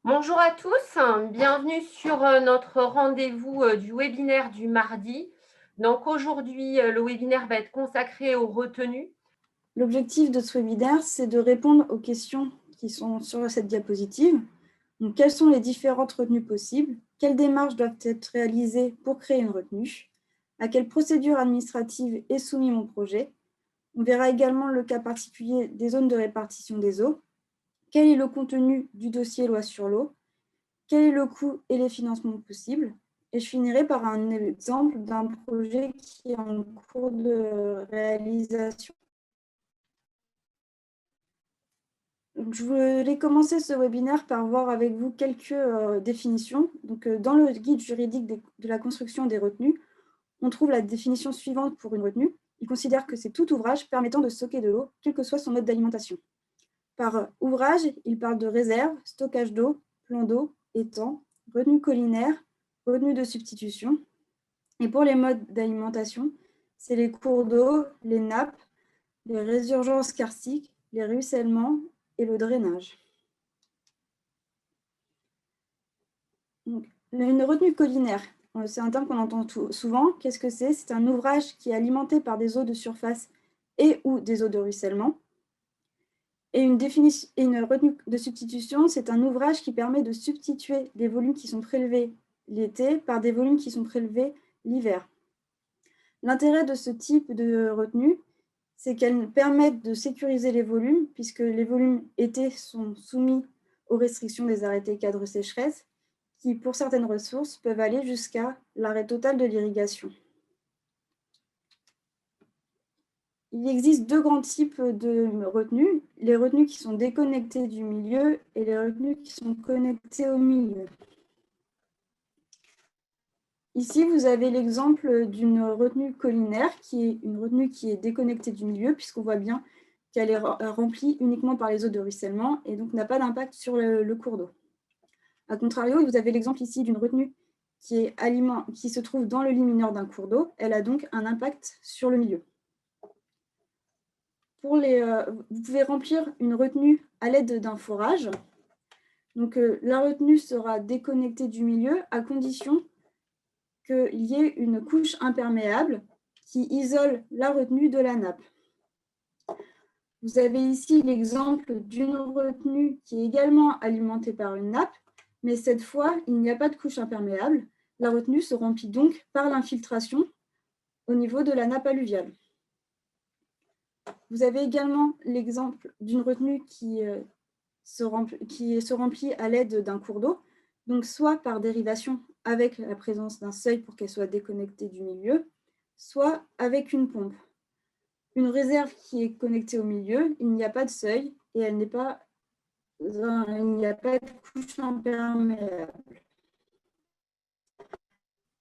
Bonjour à tous, bienvenue sur notre rendez-vous du webinaire du mardi. Donc aujourd'hui, le webinaire va être consacré aux retenues. L'objectif de ce webinaire, c'est de répondre aux questions qui sont sur cette diapositive. Donc, quelles sont les différentes retenues possibles? Quelles démarches doivent être réalisées pour créer une retenue? À quelle procédure administrative est soumis mon projet? On verra également le cas particulier des zones de répartition des eaux. Quel est le contenu du dossier loi sur l'eau? Quel est le coût et les financements possibles? Et je finirai par un exemple d'un projet qui est en cours de réalisation. Donc, je voulais commencer ce webinaire par voir avec vous quelques définitions. Donc, dans le guide juridique de la construction des retenues, on trouve la définition suivante pour une retenue. Il considère que c'est tout ouvrage permettant de stocker de l'eau, quel que soit son mode d'alimentation. Par ouvrage, il parle de réserve, stockage d'eau, plan d'eau, étang, retenue collinaire, retenue de substitution. Et pour les modes d'alimentation, c'est les cours d'eau, les nappes, les résurgences karstiques, les ruissellements et le drainage. Donc, une retenue collinaire, c'est un terme qu'on entend souvent. Qu'est-ce que c'est? C'est un ouvrage qui est alimenté par des eaux de surface et ou des eaux de ruissellement. Et une retenue de substitution, c'est un ouvrage qui permet de substituer des volumes qui sont prélevés l'été par des volumes qui sont prélevés l'hiver. L'intérêt de ce type de retenue, c'est qu'elles permettent de sécuriser les volumes, puisque les volumes été sont soumis aux restrictions des arrêtés cadres sécheresse, qui, pour certaines ressources, peuvent aller jusqu'à l'arrêt total de l'irrigation. Il existe deux grands types de retenues, les retenues qui sont déconnectées du milieu et les retenues qui sont connectées au milieu. Ici, vous avez l'exemple d'une retenue collinaire, qui est une retenue qui est déconnectée du milieu, puisqu'on voit bien qu'elle est remplie uniquement par les eaux de ruissellement et donc n'a pas d'impact sur le cours d'eau. A contrario, vous avez l'exemple ici d'une retenue qui se trouve dans le lit mineur d'un cours d'eau. Elle a donc un impact sur le milieu. Vous pouvez remplir une retenue à l'aide d'un forage. Donc, la retenue sera déconnectée du milieu à condition qu'il y ait une couche imperméable qui isole la retenue de la nappe. Vous avez ici l'exemple d'une retenue qui est également alimentée par une nappe, mais cette fois, il n'y a pas de couche imperméable. La retenue se remplit donc par l'infiltration au niveau de la nappe alluviale. Vous avez également l'exemple d'une retenue qui se remplit à l'aide d'un cours d'eau, donc soit par dérivation avec la présence d'un seuil pour qu'elle soit déconnectée du milieu, soit avec une pompe. Une réserve qui est connectée au milieu, il n'y a pas de seuil et il n'y a pas de couche imperméable.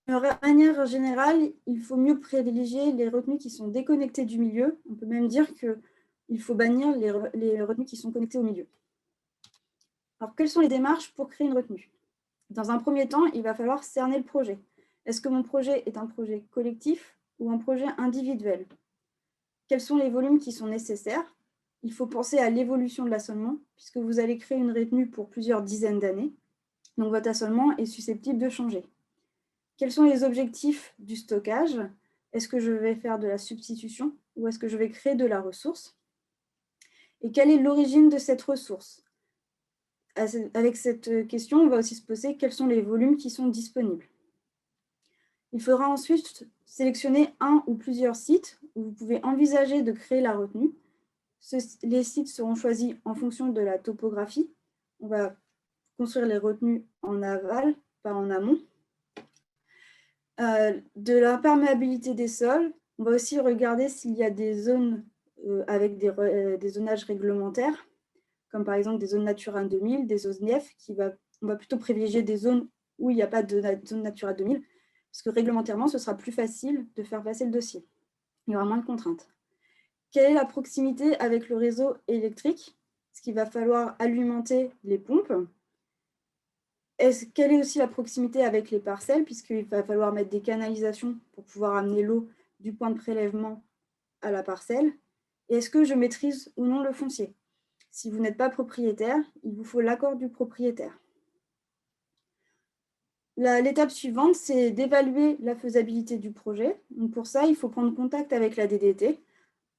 De manière générale, il faut mieux privilégier les retenues qui sont déconnectées du milieu. On peut même dire qu'il faut bannir les retenues qui sont connectées au milieu. Alors, quelles sont les démarches pour créer une retenue? Dans un premier temps, il va falloir cerner le projet. Est-ce que mon projet est un projet collectif ou un projet individuel? Quels sont les volumes qui sont nécessaires? Il faut penser à l'évolution de l'assolement, puisque vous allez créer une retenue pour plusieurs dizaines d'années. Donc, votre assolement est susceptible de changer. Quels sont les objectifs du stockage? Est-ce que je vais faire de la substitution ou est-ce que je vais créer de la ressource? Et quelle est l'origine de cette ressource? Avec cette question, on va aussi se poser quels sont les volumes qui sont disponibles. Il faudra ensuite sélectionner un ou plusieurs sites où vous pouvez envisager de créer la retenue. Les sites seront choisis en fonction de la topographie. On va construire les retenues en aval, pas en amont. De l'imperméabilité des sols, on va aussi regarder s'il y a des zones avec des zonages réglementaires, comme par exemple des zones Natura 2000, des zones NIEF, on va plutôt privilégier des zones où il n'y a pas de zone Natura 2000, parce que réglementairement, ce sera plus facile de faire passer le dossier. Il y aura moins de contraintes. Quelle est la proximité avec le réseau électrique? Est-ce qu'il va falloir alimenter les pompes? Quelle est aussi la proximité avec les parcelles, puisqu'il va falloir mettre des canalisations pour pouvoir amener l'eau du point de prélèvement à la parcelle? Et est-ce que je maîtrise ou non le foncier? Si vous n'êtes pas propriétaire, il vous faut l'accord du propriétaire. L'étape suivante, c'est d'évaluer la faisabilité du projet. Donc pour ça, il faut prendre contact avec la DDT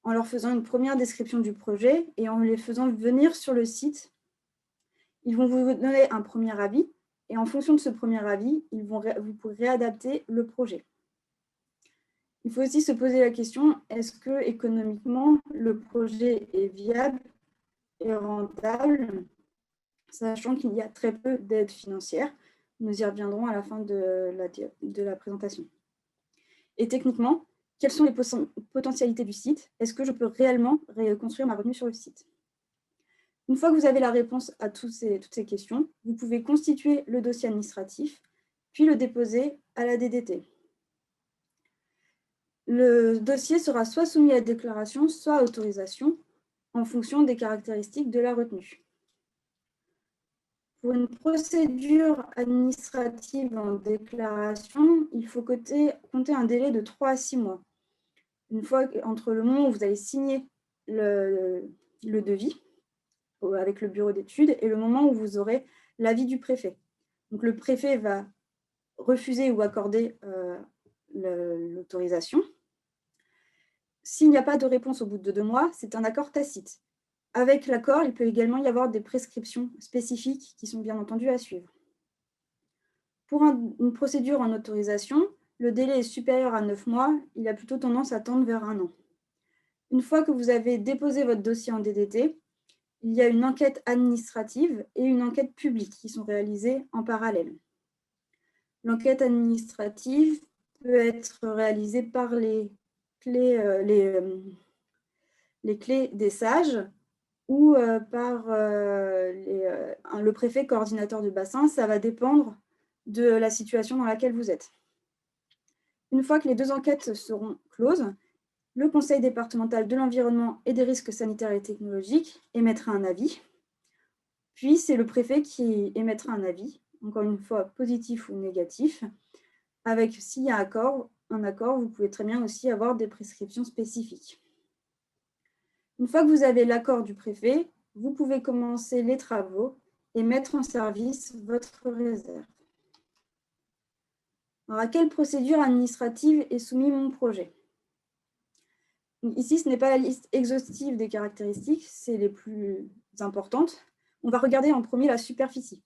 en leur faisant une première description du projet et en les faisant venir sur le site. Ils vont vous donner un premier avis et en fonction de ce premier avis, vous pourrez réadapter le projet. Il faut aussi se poser la question, est-ce que économiquement, le projet est viable et rentable, sachant qu'il y a très peu d'aide financière. Nous y reviendrons à la fin de la présentation. Et techniquement, quelles sont les potentialités du site? Est-ce que je peux réellement construire ma retenue sur le site? Une fois que vous avez la réponse à toutes ces questions, vous pouvez constituer le dossier administratif, puis le déposer à la DDT. Le dossier sera soit soumis à déclaration, soit à autorisation, en fonction des caractéristiques de la retenue. Pour une procédure administrative en déclaration, il faut compter un délai de 3 à 6 mois. Une fois entre le moment où vous allez signer le devis avec le bureau d'études et le moment où vous aurez l'avis du préfet. Donc, le préfet va refuser ou accorder l'autorisation. S'il n'y a pas de réponse au bout de 2 mois, c'est un accord tacite. Avec l'accord, il peut également y avoir des prescriptions spécifiques qui sont bien entendu à suivre. Pour une procédure en autorisation, le délai est supérieur à 9 mois, il a plutôt tendance à tendre vers 1 an. Une fois que vous avez déposé votre dossier en DDT, il y a une enquête administrative et une enquête publique qui sont réalisées en parallèle. L'enquête administrative peut être réalisée par les clés des sages ou par le préfet coordinateur de bassin. Ça va dépendre de la situation dans laquelle vous êtes. Une fois que les 2 enquêtes seront closes, le Conseil départemental de l'environnement et des risques sanitaires et technologiques émettra un avis. Puis, c'est le préfet qui émettra un avis, encore une fois positif ou négatif. Avec, s'il y a un accord, vous pouvez très bien aussi avoir des prescriptions spécifiques. Une fois que vous avez l'accord du préfet, vous pouvez commencer les travaux et mettre en service votre réserve. Alors, à quelle procédure administrative est soumis mon projet? Ici, ce n'est pas la liste exhaustive des caractéristiques, c'est les plus importantes. On va regarder en premier la superficie.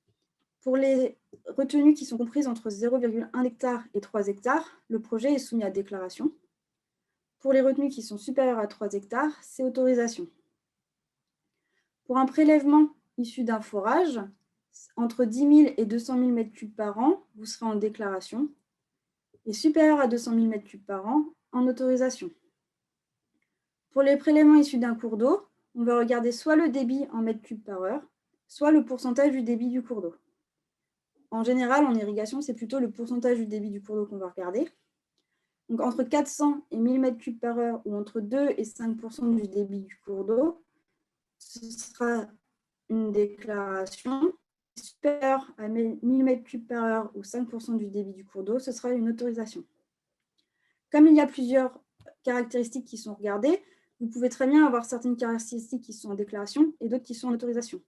Pour les retenues qui sont comprises entre 0,1 hectare et 3 hectares, le projet est soumis à déclaration. Pour les retenues qui sont supérieures à 3 hectares, c'est autorisation. Pour un prélèvement issu d'un forage, entre 10 000 et 200 000 m3 par an, vous serez en déclaration, et supérieur à 200 000 m3 par an, en autorisation. Pour les prélèvements issus d'un cours d'eau, on va regarder soit le débit en mètres cubes par heure, soit le pourcentage du débit du cours d'eau. En général, en irrigation, c'est plutôt le pourcentage du débit du cours d'eau qu'on va regarder. Donc, entre 400 et 1000 m3 par heure, ou entre 2 et 5% du débit du cours d'eau, ce sera une déclaration. Supérieure à 1000 m3 par heure ou 5% du débit du cours d'eau, ce sera une autorisation. Comme il y a plusieurs caractéristiques qui sont regardées, vous pouvez très bien avoir certaines caractéristiques qui sont en déclaration et d'autres qui sont en autorisation.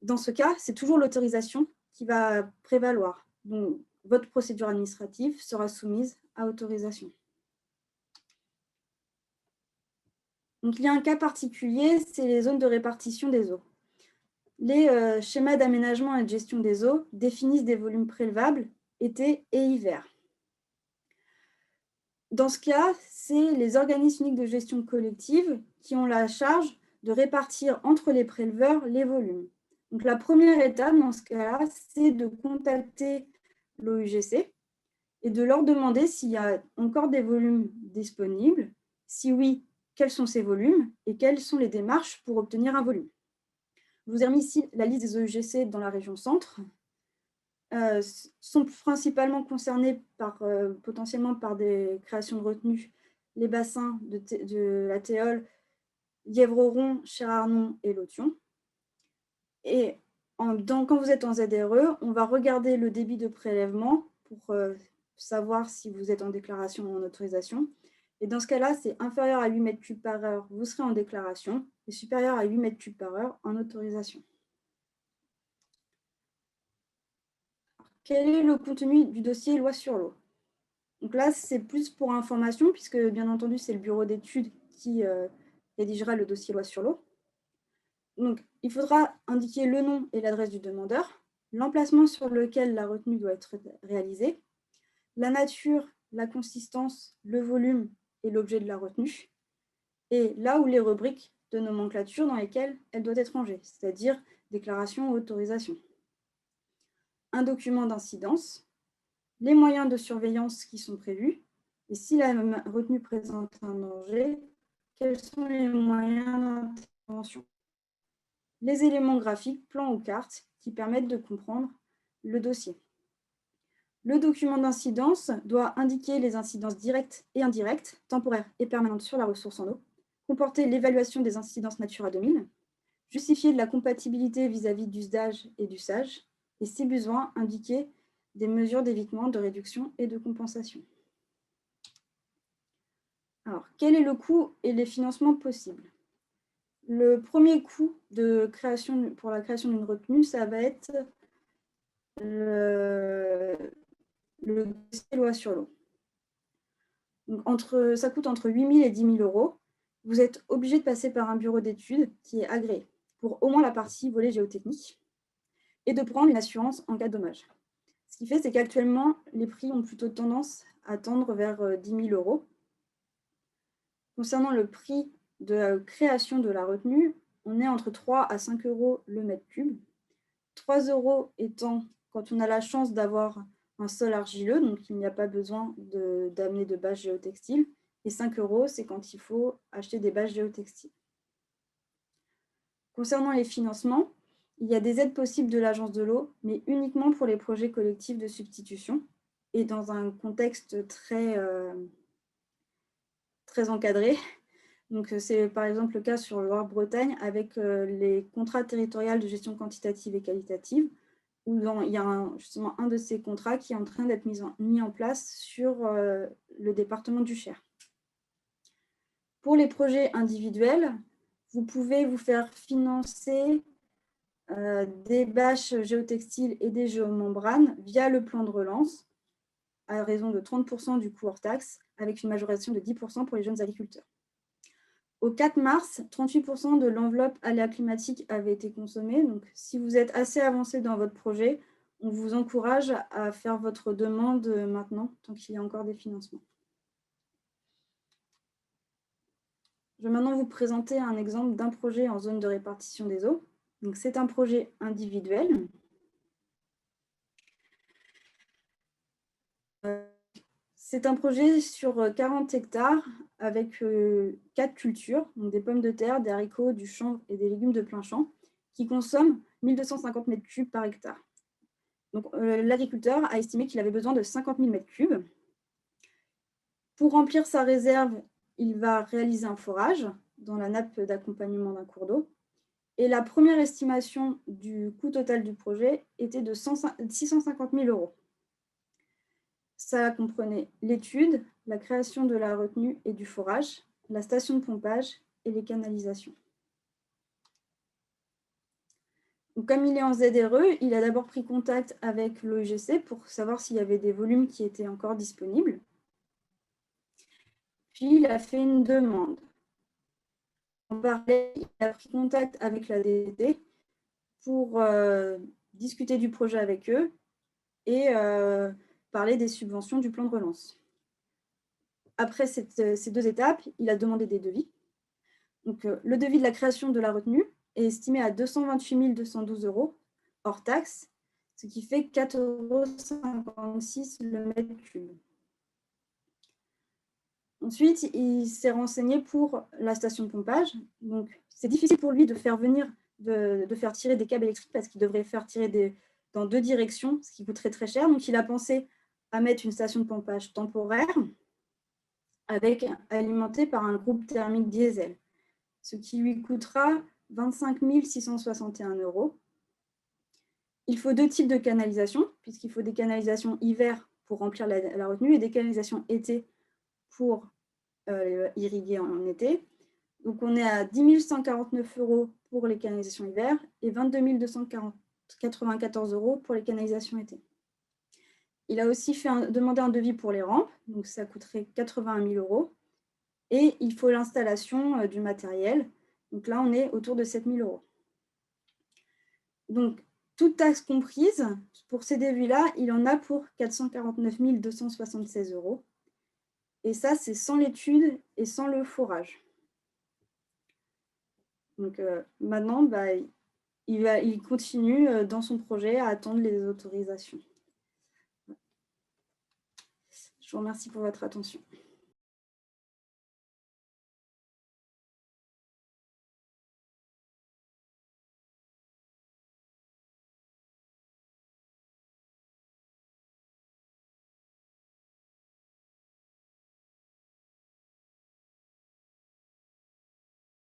Dans ce cas, c'est toujours l'autorisation qui va prévaloir. Donc, votre procédure administrative sera soumise à autorisation. Donc, il y a un cas particulier, c'est les zones de répartition des eaux. Les schémas d'aménagement et de gestion des eaux définissent des volumes prélevables été et hiver. Dans ce cas, c'est les organismes uniques de gestion collective qui ont la charge de répartir entre les préleveurs les volumes. Donc, la première étape dans ce cas-là, c'est de contacter l'OUGC et de leur demander s'il y a encore des volumes disponibles. Si oui, quels sont ces volumes et quelles sont les démarches pour obtenir un volume. Je vous ai remis ici la liste des OUGC dans la région centre. Sont principalement concernés potentiellement par des créations de retenues, les bassins de la Théols, Lièvre-Rond, Cher-Arnon et Lotion. Et quand vous êtes en ZRE, on va regarder le débit de prélèvement pour savoir si vous êtes en déclaration ou en autorisation. Et dans ce cas-là, c'est inférieur à 8 m3 par heure, vous serez en déclaration, et supérieur à 8 m3 par heure en autorisation. Quel est le contenu du dossier loi sur l'eau? Donc là, c'est plus pour information, puisque bien entendu, c'est le bureau d'études qui rédigera le dossier loi sur l'eau. Donc, il faudra indiquer le nom et l'adresse du demandeur, l'emplacement sur lequel la retenue doit être réalisée, la nature, la consistance, le volume et l'objet de la retenue, et là où les rubriques de nomenclature dans lesquelles elle doit être rangée, c'est-à-dire déclaration ou autorisation. Un document d'incidence, les moyens de surveillance qui sont prévus, et si la retenue présente un danger, quels sont les moyens d'intervention. Les éléments graphiques, plans ou cartes qui permettent de comprendre le dossier. Le document d'incidence doit indiquer les incidences directes et indirectes, temporaires et permanentes sur la ressource en eau, comporter l'évaluation des incidences Natura 2000, justifier de la compatibilité vis-à-vis d'usage et d'usage, et si besoin, indiquer des mesures d'évitement, de réduction et de compensation. Alors, quel est le coût et les financements possibles? Le premier coût pour la création d'une retenue, ça va être le dossier loi sur l'eau. Ça coûte entre 8 000 et 10 000 euros. Vous êtes obligé de passer par un bureau d'études qui est agréé pour au moins la partie volet géotechnique et de prendre une assurance en cas de dommage. Ce qui fait, c'est qu'actuellement, les prix ont plutôt tendance à tendre vers 10 000 euros. Concernant le prix de la création de la retenue, on est entre 3 à 5 euros le mètre cube. 3 euros étant quand on a la chance d'avoir un sol argileux, donc il n'y a pas besoin d'amener de bâches géotextiles. Et 5 euros, c'est quand il faut acheter des bâches géotextiles. Concernant les financements, il y a des aides possibles de l'Agence de l'eau, mais uniquement pour les projets collectifs de substitution et dans un contexte très encadré. Donc, c'est par exemple le cas sur Loire-Bretagne avec les contrats territoriaux de gestion quantitative et qualitative, où il y a justement un de ces contrats qui est en train d'être mis en place sur le département du Cher. Pour les projets individuels, vous pouvez vous faire financer des bâches géotextiles et des géomembranes via le plan de relance, à raison de 30% du coût hors taxe, avec une majoration de 10% pour les jeunes agriculteurs. Au 4 mars, 38% de l'enveloppe aléa climatique avait été consommée. Donc, si vous êtes assez avancé dans votre projet, on vous encourage à faire votre demande maintenant, tant qu'il y a encore des financements. Je vais maintenant vous présenter un exemple d'un projet en zone de répartition des eaux. C'est un projet individuel. C'est un projet sur 40 hectares avec 4 cultures, donc des pommes de terre, des haricots, du chanvre et des légumes de plein champ, qui consomment 1250 m3 par hectare. Donc, l'agriculteur a estimé qu'il avait besoin de 50 000 m3. Pour remplir sa réserve, il va réaliser un forage dans la nappe d'accompagnement d'un cours d'eau. Et la première estimation du coût total du projet était de 650 000 euros. Ça comprenait l'étude, la création de la retenue et du forage, la station de pompage et les canalisations. Donc, comme il est en ZRE, il a d'abord pris contact avec l'OIGC pour savoir s'il y avait des volumes qui étaient encore disponibles. Puis, il a fait une demande. En parallèle, il a pris contact avec la DDT pour discuter du projet avec eux et parler des subventions du plan de relance. Après ces 2 étapes, il a demandé des devis. Donc, le devis de la création de la retenue est estimé à 228 212 euros hors taxe, ce qui fait 4,56 € le mètre cube. Ensuite, il s'est renseigné pour la station de pompage. Donc, c'est difficile pour lui de faire tirer des câbles électriques parce qu'il devrait faire tirer dans 2 directions, ce qui coûterait très cher. Donc, il a pensé à mettre une station de pompage temporaire alimentée par un groupe thermique diesel, ce qui lui coûtera 25 661 €. Il faut 2 types de canalisations, puisqu'il faut des canalisations hiver pour remplir la retenue et des canalisations été pour irriguer en été. Donc, on est à 10 149 € pour les canalisations hiver et 22 294 € pour les canalisations été. Il a aussi demandé un devis pour les rampes, donc ça coûterait 81 000 €. Et il faut l'installation du matériel. Donc là, on est autour de 7 000 €. Donc, toute taxe comprise, pour ces devis-là, il en a pour 449 276 €. Et ça, c'est sans l'étude et sans le forage. Donc maintenant, il continue dans son projet à attendre les autorisations. Je vous remercie pour votre attention.